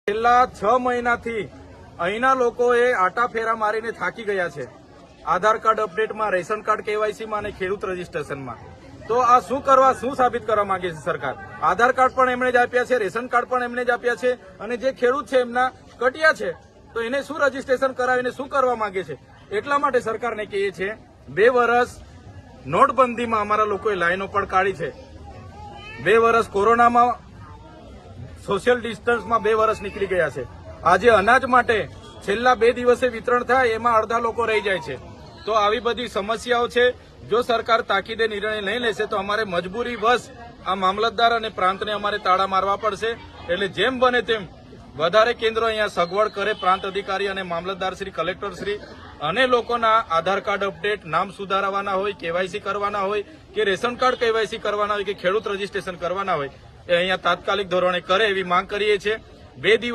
છેલ્લા 6 મહિનાથી અહીંના લોકોએ આટા ફેરા મારીને થાકી ગયા છે. આધાર કાર્ડ અપડેટમાં, રેશન કાર્ડ કેવાયસીમાં અને ખેડૂત રજીસ્ટ્રેશનમાં. તો આ શું સાબિત કરવા માંગે છે સરકાર? આધાર કાર્ડ પણ એમણે જ આપ્યા છે, રેશન કાર્ડ પણ એમણે જ આપ્યા છે, અને જે ખેડૂત છે એમના કટિયા છે, તો એને શું રજીસ્ટ્રેશન કરાવીને શું કરવા માંગે છે? એટલા માટે સરકારને કહીએ છીએ, 2 વર્ષ નોટબંધીમાં અમારા લોકોએ લાઈનો પણ કાઢી છે. 2 વર્ષ કોરોનામાં સોશિયલ ડિસ્ટન્સમાં 2 વર્ષ નીકળી ગયા છે. આજે અનાજ માટે છેલ્લા 2 દિવસે વિતરણ થાય એમાં અડધા લોકો રહી જાય છે. તો આવી બધી સમસ્યાઓ છે. જો સરકાર તાકીદે નિર્ણય નહીં લેશે તો અમારે મજબૂરી વશ આ મામલતદાર અને પ્રાંતને અમારે તાળા મારવા પડશે. એટલે જેમ બને તેમ વધારે કેન્દ્રો અહીંયા સગવડ કરે, પ્રાંત અધિકારી અને મામલતદાર શ્રી, કલેક્ટર શ્રી, અને લોકોના આધાર કાર્ડ અપડેટ, નામ સુધારવાના હોય, કેવાયસી કરવાના હોય, કે રેશન કાર્ડ કેવાયસી કરવાના હોય, કે ખેડૂત રજીસ્ટ્રેશન કરવાના હોય, એ અહીંયા તાત્કાલિક ધોરણે કરે એવી માંગ કરીએ છીએ. 2 દિવસ